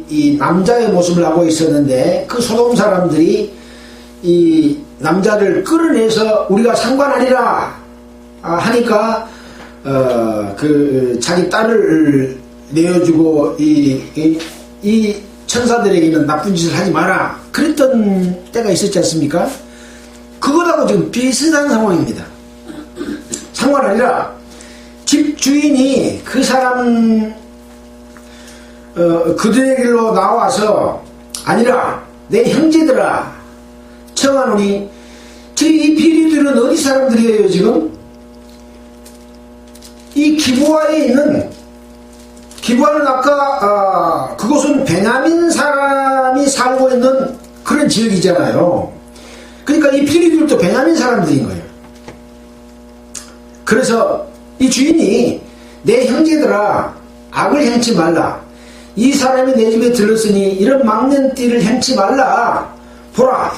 S1: 이 남자의 모습을 하고 있었는데, 그 소돔 사람들이 이 남자를 끌어내서 우리가 상관하리라 하니까 자기 딸을 내어주고 이 천사들에게는 나쁜 짓을 하지 마라, 그랬던 때가 있었지 않습니까? 그것하고 지금 비슷한 상황입니다. 상관하니라. 집주인이 그 사람 그들에게로 나와서, 아니라 내 형제들아 청하노니, 이 비류들은 어디 사람들이에요? 지금 이 기브아에 있는, 기브아는 아까 그곳은 베냐민 사람이 살고 있는 그런 지역이잖아요. 그러니까 이 비류들도 베냐민 사람들인 거예요. 그래서 이 주인이, 내 형제들아 악을 행치 말라, 이 사람이 내 집에 들렀으니 이런 막는 띠를 행치 말라. 보라,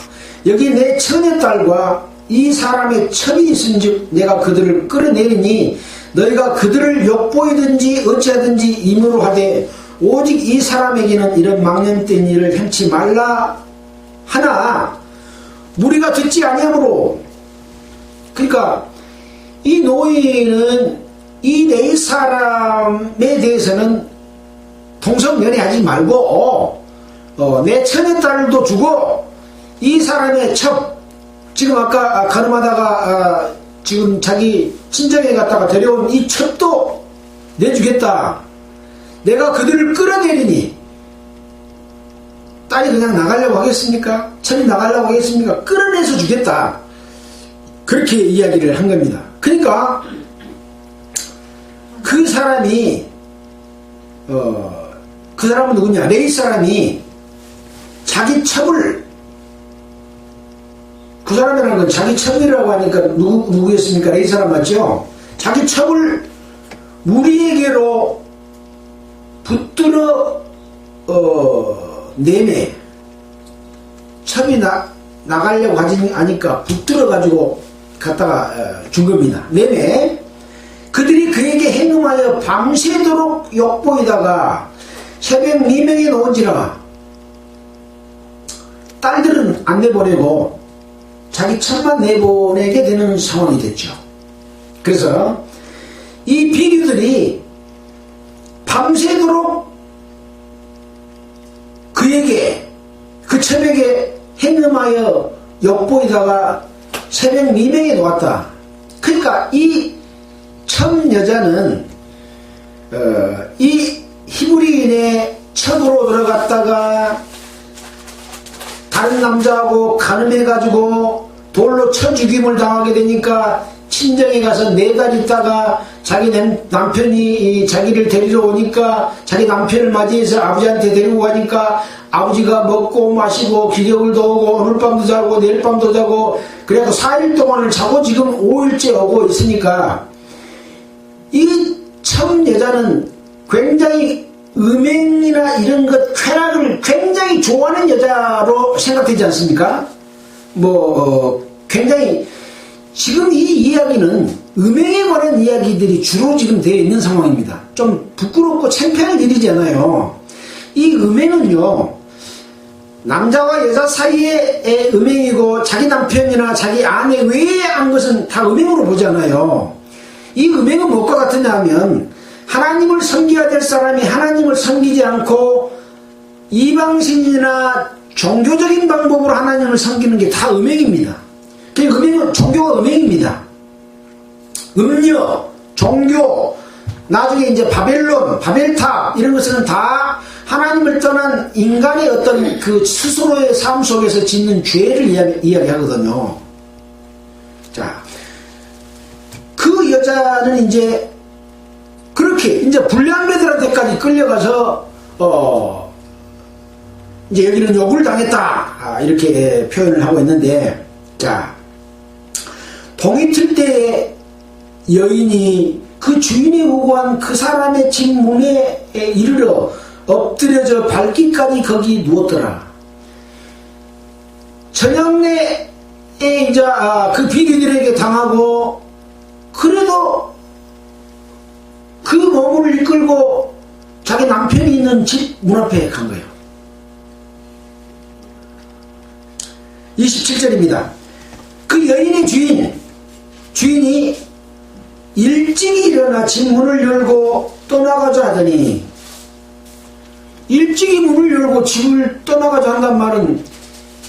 S1: 여기 내 처녀딸과 이 사람의 첩이 있은즉 내가 그들을 끌어내리니 너희가 그들을 욕보이든지 어찌하든지 임으로 하되 오직 이 사람에게는 이런 망령된 일을 행치 말라 하나 무리가 듣지 아니하므로. 그러니까 이 노인은 이 네 사람에 대해서는 동성연애하지 말고 내 처녀딸도 주고 이 사람의 첩, 지금 아까 가늠하다가 지금 자기 친정에 갔다가 데려온 이 첩도 내주겠다. 내가 그들을 끌어내리니, 딸이 그냥 나가려고 하겠습니까? 첩이 나가려고 하겠습니까? 끌어내서 주겠다. 그렇게 이야기를 한 겁니다. 그러니까 그 사람이 그 사람은 누구냐? 레위 사람이 자기 첩을, 그 사람이라는 건 자기 첩이라고 하니까 누구였습니까? 레위 사람 맞죠? 자기 첩을 무리에게로 붙들어 내매, 첩이 나가려고 하니까 붙들어 가지고 갖다가 준 겁니다. 내매 그들이 그에게 행음하여 밤새도록 욕보이다가 새벽 미명에 놓은지라. 딸들은 안 내보내고 자기 첩만 내보내게 되는 상황이 됐죠. 그래서 이 비류들이 밤새도록 그에게, 그 첩에게 행음하여 욕보이다가 새벽 미명에 놓았다. 그러니까 이 첩 여자는 이 히브리인의 첩으로 들어갔다가 다른 남자하고 간음해가지고 돌로 쳐 죽임을 당하게 되니까 친정에 가서 4달 있다가 자기 남편이 자기를 데리러 오니까 자기 남편을 맞이해서 아버지한테 데리고 가니까 아버지가 먹고 마시고 기력을 더하고 오늘 밤도 자고 내일 밤도 자고 그래서 4일 동안을 자고 지금 5일째 오고 있으니까 이 처음 여자는 굉장히 음행이나 이런 것 쾌락을 굉장히 좋아하는 여자로 생각되지 않습니까? 굉장히 지금 이 이야기는 음행에 관한 이야기들이 주로 지금 되어 있는 상황입니다. 좀 부끄럽고 창피할 일이잖아요. 이 음행은요, 남자와 여자 사이의 음행이고 자기 남편이나 자기 아내 외에 한 것은 다 음행으로 보잖아요. 이 음행은 무엇과 같으냐 하면 하나님을 섬겨야 될 사람이 하나님을 섬기지 않고 이방신이나 종교적인 방법으로 하나님을 섬기는 게 다 음행입니다. 음행은 종교가 음행입니다. 음료, 종교, 나중에 이제 바벨론, 바벨탑 이런 것은 다 하나님을 떠난 인간의 어떤 그 스스로의 삶 속에서 짓는 죄를 이야기하거든요. 자, 그 여자는 이제 그렇게 이제 불량배들한테까지 끌려가서 이제 여기는 욕을 당했다 이렇게 표현을 하고 있는데, 자, 동이 틀 때에 여인이 그 주인이 요구한 그 사람의 집 문에 이르러 엎드려져 발기까지 거기 누웠더라. 저녁내에 이제 그 비리들에게 당하고 그래도 그 몸을 이끌고 자기 남편이 있는 집 문 앞에 간 거예요. 27절입니다. 그 여인의 주인이 일찍이 일어나 집 문을 열고 떠나가자 하더니, 일찍이 문을 열고 집을 떠나가자 한단 말은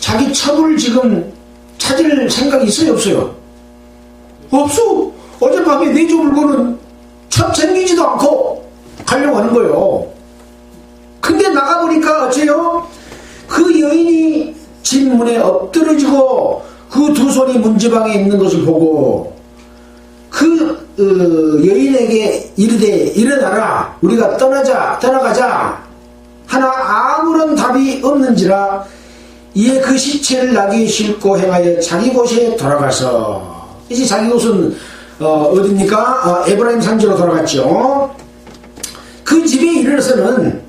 S1: 자기 첩을 지금 찾을 생각이 있어요, 없어요? 없어. 어젯밤에 내조 물고는 첩 챙기지도 않고 가려고 하는 거예요. 근데 나가보니까 어째요? 그 여인이 집 문에 엎드러지고 그 두 손이 문지방에 있는 것을 보고 그 여인에게 이르되 일어나라, 우리가 떠나가자 하나 아무런 답이 없는지라 이에 그 시체를 나귀에 싣고 행하여 자기 곳에 돌아가서, 이제 자기 곳은 어디입니까? 에브라임 산지로 돌아갔죠. 그 집에 이르러서는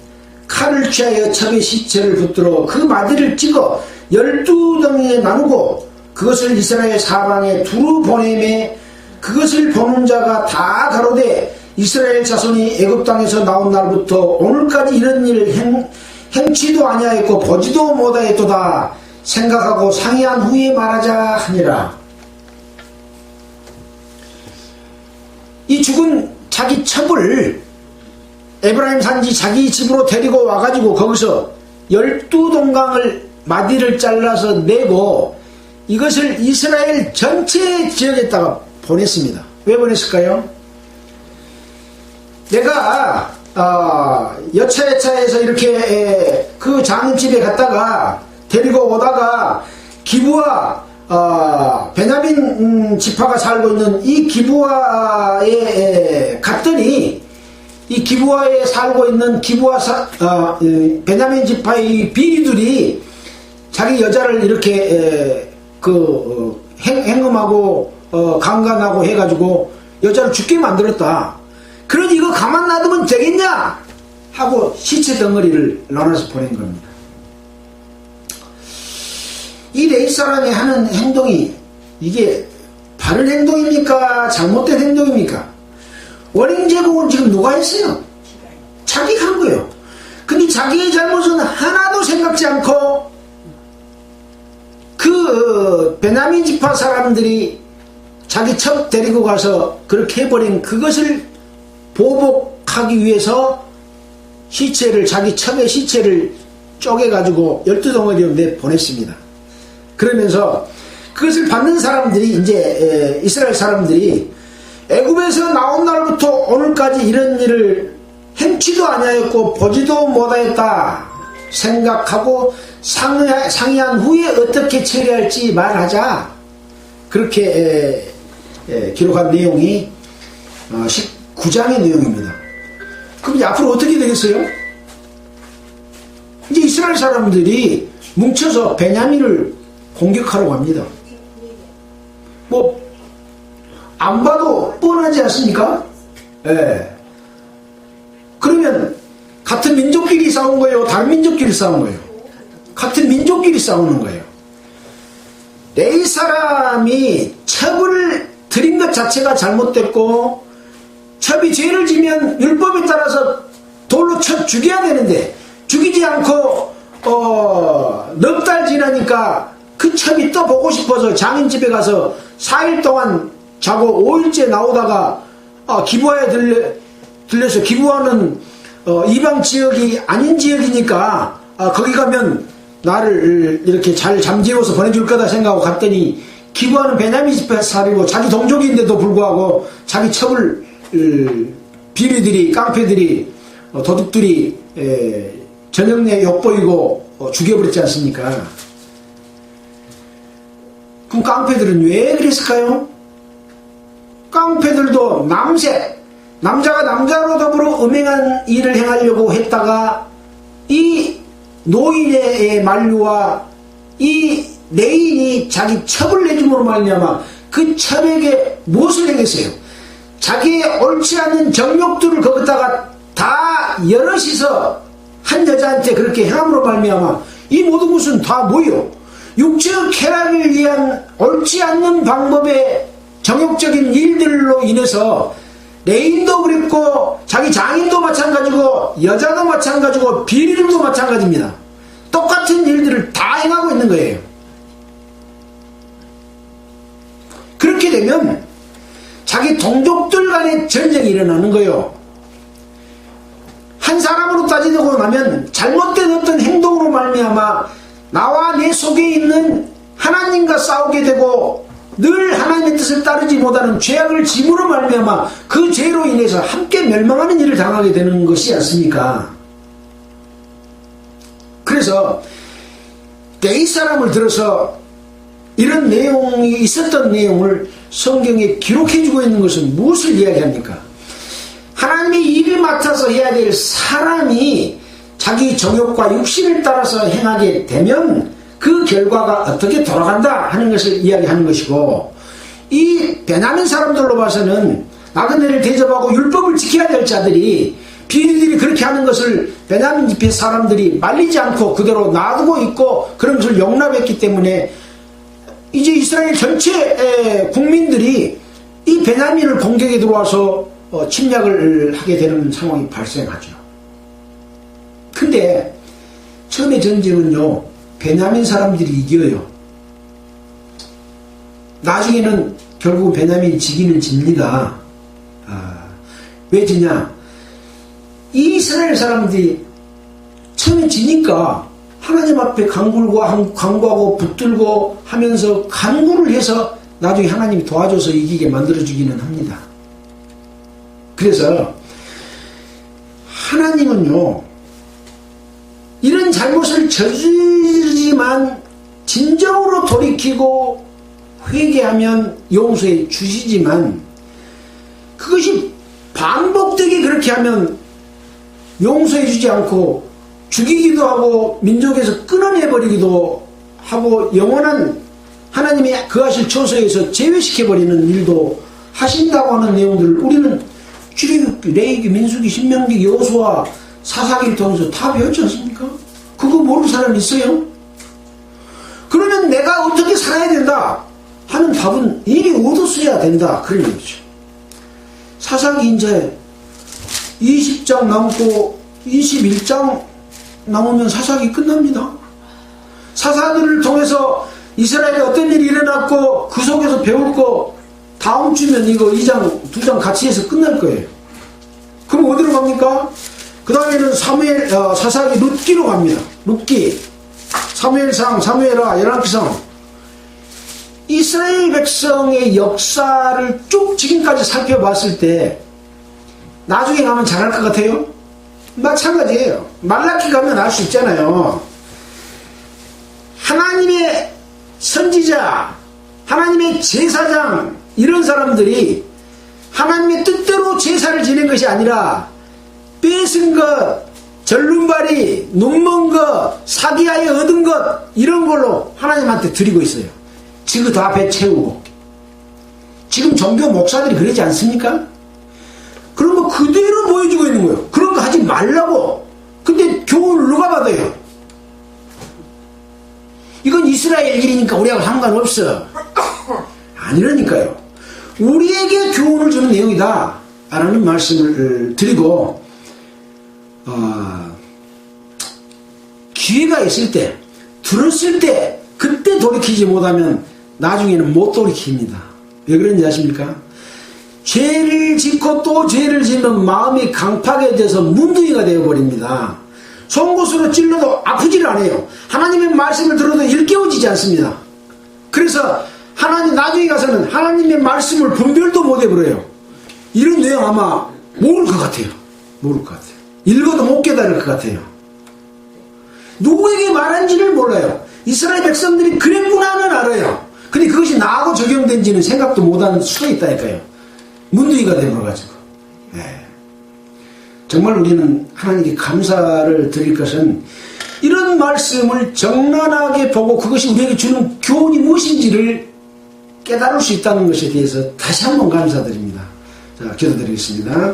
S1: 칼을 취하여 첩의 시체를 붙들어 그 마디를 찍어 12덩이에 나누고 그것을 이스라엘 사방에 두루 보내매 그것을 보는 자가 다 가로되 이스라엘 자손이 애굽 땅에서 나온 날부터 오늘까지 이런 일을 행치도 아니하였고 보지도 못하였도다 생각하고 상의한 후에 말하자 하니라. 이 죽은 자기 첩을 에브라임 산지 자기 집으로 데리고 와가지고 거기서 12동강을 마디를 잘라서 내고 이것을 이스라엘 전체 지역에다가 보냈습니다. 왜 보냈을까요? 내가 여차여차해서 이렇게 그 장인집에 갔다가 데리고 오다가 기브아 베냐민 지파가 살고 있는 이 기브아에 갔더니 이 기브아에 살고 있는 베냐민 지파의 비리들이 자기 여자를 이렇게 행음하고 강간하고 해가지고 여자를 죽게 만들었다. 그러니 이거 가만 놔두면 되겠냐 하고 시체 덩어리를 나눠서 보낸 겁니다. 이 레위 사람이 하는 행동이 이게 바른 행동입니까? 잘못된 행동입니까? 원인 제공은 지금 누가 했어요? 자기가 한 거예요. 근데 자기의 잘못은 하나도 생각지 않고 그 베냐민 지파 사람들이 자기 첩 데리고 가서 그렇게 해버린 그것을 보복하기 위해서 자기 첩의 시체를 쪼개가지고 12덩어리로 내보냈습니다. 그러면서 그것을 받는 사람들이 이제 이스라엘 사람들이 애굽에서 나온 날부터 오늘까지 이런 일을 행치도 아니하였고 보지도 못하였다 생각하고 상의한 후에 어떻게 처리할지 말하자. 그렇게 기록한 내용이 19장의 내용입니다. 그럼 이제 앞으로 어떻게 되겠어요? 이제 이스라엘 사람들이 뭉쳐서 베냐민을 공격하려고 합니다. 뭐 안 봐도 뻔하지 않습니까? 예. 그러면 같은 민족끼리 싸운 거예요? 다른 민족끼리 싸운 거예요? 같은 민족끼리 싸우는 거예요. 레위 사람이 첩을 드린 것 자체가 잘못됐고, 첩이 죄를 지면 율법에 따라서 돌로 쳐 죽여야 되는데 죽이지 않고 넉 달 지나니까 그 첩이 또 보고 싶어서 장인 집에 가서 4일 동안 자고 5일째 나오다가 기부하에 들려서, 기부하는 이방 지역이 아닌 지역이니까 거기 가면 나를 이렇게 잘 잠재워서 보내줄 거다 생각하고 갔더니, 기부하는 베냐민 집에 살이고 자기 동족인데도 불구하고 자기 첩을 비리들이, 깡패들이, 도둑들이 저녁 내에 엿보이고 죽여버렸지 않습니까? 그럼 깡패들은 왜 그랬을까요? 깡패들도 남자가 남자로 더불어 음행한 일을 행하려고 했다가 이 노인의 만류와 이 레인이 자기 첩을 내줌으로 말미암아 그 첩에게 무엇을 행했어요? 자기의 옳지 않은 정욕들을 거기다가 다 여럿이서 한 여자한테 그렇게 행함으로 말미암아 이 모든 것은 다 뭐예요? 육체의 쾌락을 위한 옳지 않는 방법의 정욕적인 일들로 인해서 레인도 그랬고 자기 장인도 마찬가지고 여자도 마찬가지고 비리들도 마찬가지입니다. 똑같은 일들을 다 행하고 있는 거예요. 그렇게 되면 자기 동족들 간의 전쟁이 일어나는 거예요. 한 사람으로 따지고 나면 잘못된 어떤 행동으로 말미암아 나와 내 속에 있는 하나님과 싸우게 되고 늘 하나님의 뜻을 따르지 못하는 죄악을 짐으로 말미암아 그 죄로 인해서 함께 멸망하는 일을 당하게 되는 것이 않습니까? 그래서 레위 사람을 들어서 이런 내용이 있었던 내용을 성경에 기록해주고 있는 것은 무엇을 이야기합니까? 하나님이 일을 맡아서 해야 될 사람이 자기 정욕과 육신을 따라서 행하게 되면 그 결과가 어떻게 돌아간다 하는 것을 이야기하는 것이고, 이 베냐민 사람들로 봐서는 나그네를 대접하고 율법을 지켜야 될 자들이 비리들이 그렇게 하는 것을 베냐민 집회 사람들이 말리지 않고 그대로 놔두고 있고 그런 것을 용납했기 때문에 이제 이스라엘 전체 국민들이 이 베냐민을 공격에 들어와서 침략을 하게 되는 상황이 발생하죠. 근데 처음에 전쟁은요, 베냐민 사람들이 이겨요. 나중에는 결국 베냐민이 지기는 집니다. 왜 지냐? 이스라엘 사람들이 처음에 지니까 하나님 앞에 간구하고 붙들고 하면서 간구를 해서 나중에 하나님이 도와줘서 이기게 만들어주기는 합니다. 그래서 하나님은요, 이런 잘못을 저지르지만 진정으로 돌이키고 회개하면 용서해 주시지만, 그것이 반복되게 그렇게 하면 용서해 주지 않고 죽이기도 하고 민족에서 끊어내버리기도 하고 영원한 하나님의 거하실 처소에서 제외시켜버리는 일도 하신다고 하는 내용들을 우리는 출애굽기, 레위기, 민수기, 신명기, 여호수아, 사사기를 통해서 다 배웠지 않습니까? 그거 모르는 사람이 있어요? 그러면 내가 어떻게 살아야 된다 하는 답은 이미 얻었어야 된다, 그런 거죠. 사사기 이제 20장 남고 21장 남으면 사사기 끝납니다. 사사들을 통해서 이스라엘에 어떤 일이 일어났고 그 속에서 배울 거 다음 주면 이거 2장, 2장 같이 해서 끝날 거예요. 그럼 어디로 갑니까? 그 다음에는 사사기 룻기로 갑니다. 룻기, 사무엘상, 사무엘하, 열왕기상. 이스라엘 백성의 역사를 쭉 지금까지 살펴봤을 때 나중에 가면 잘할 것 같아요? 마찬가지예요. 말라키 가면 알 수 있잖아요. 하나님의 선지자 하나님의 제사장 이런 사람들이 하나님의 뜻대로 제사를 지낸 것이 아니라 뺏은 것, 절름발이, 눈먼 것, 사기하에 얻은 것 이런 걸로 하나님한테 드리고 있어요. 지금 다 배 채우고. 지금 종교 목사들이 그러지 않습니까? 그런 거 그대로 보여주고 있는 거예요. 그런 거 하지 말라고. 근데 교훈을 누가 받아요? 이건 이스라엘 일이니까 우리하고 상관없어. 아니라니까요. 우리에게 교훈을 주는 내용이다 라는 말씀을 드리고 기회가 있을 때, 들었을 때 그때 돌이키지 못하면 나중에는 못 돌이킵니다. 왜 그런지 아십니까? 죄를 짓고 또 죄를 짓는 마음이 강팍해 져서 문둥이가 되어버립니다. 송곳으로 찔러도 아프지를 않아요. 하나님의 말씀을 들어도 일깨워지지 않습니다. 그래서 하나님 나중에 가서는 하나님의 말씀을 분별도 못 해버려요. 이런 내용 아마 모를 것 같아요. 모를 것 같아요. 읽어도 못 깨달을 것 같아요. 누구에게 말한지를 몰라요. 이스라엘 백성들이 그랬구나는 알아요. 근데 그것이 나하고 적용된지는 생각도 못하는 수도 있다니까요. 문둥이가 되어가지고. 네. 정말 우리는 하나님께 감사를 드릴 것은 이런 말씀을 정란하게 보고 그것이 우리에게 주는 교훈이 무엇인지를 깨달을 수 있다는 것에 대해서 다시 한번 감사드립니다. 자, 기도드리겠습니다.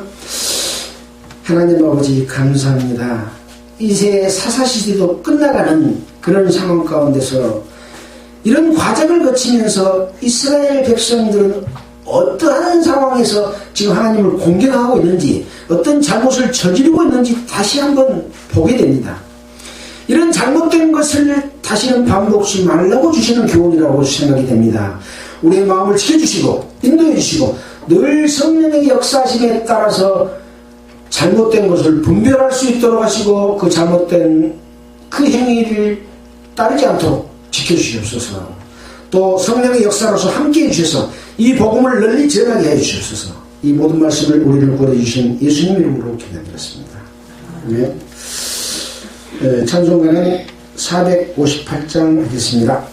S1: 하나님 아버지 감사합니다. 이제 사사시대도 끝나가는 그런 상황 가운데서 이런 과정을 거치면서 이스라엘 백성들은 어떠한 상황에서 지금 하나님을 공격하고 있는지, 어떤 잘못을 저지르고 있는지 다시 한번 보게 됩니다. 이런 잘못된 것을 다시는 반복하지 말라고 주시는 교훈이라고 생각이 됩니다. 우리의 마음을 지켜주시고 인도해 주시고 늘 성령의 역사심에 따라서 잘못된 것을 분별할 수 있도록 하시고 그 잘못된 그 행위를 따르지 않도록 지켜주시옵소서. 또 성령의 역사로서 함께해 주셔서 이 복음을 널리 전하게 해주시옵소서. 이 모든 말씀을 우리를 보내주신 예수님 이름으로 기도드렸습니다. 네. 찬송가는 458장 하겠습니다.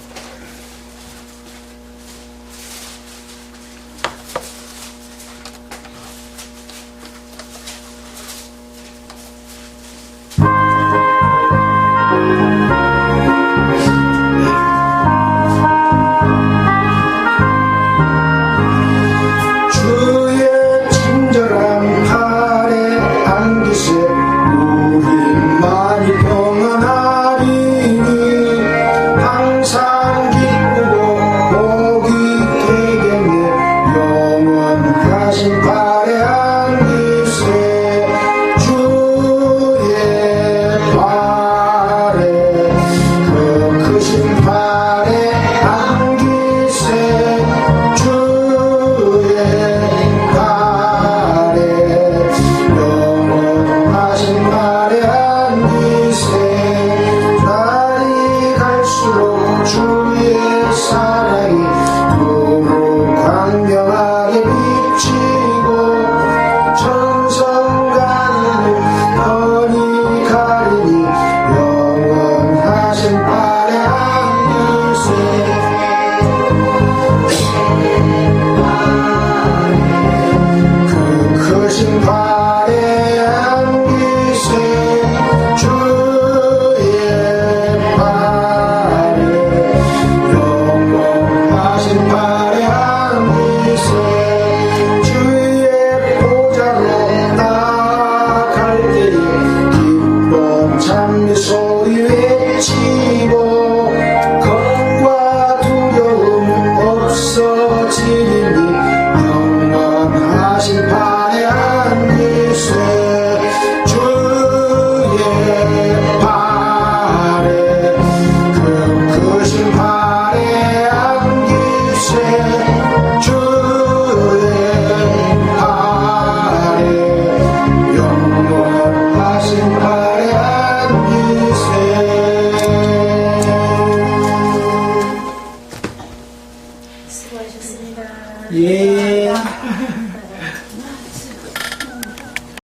S1: 예.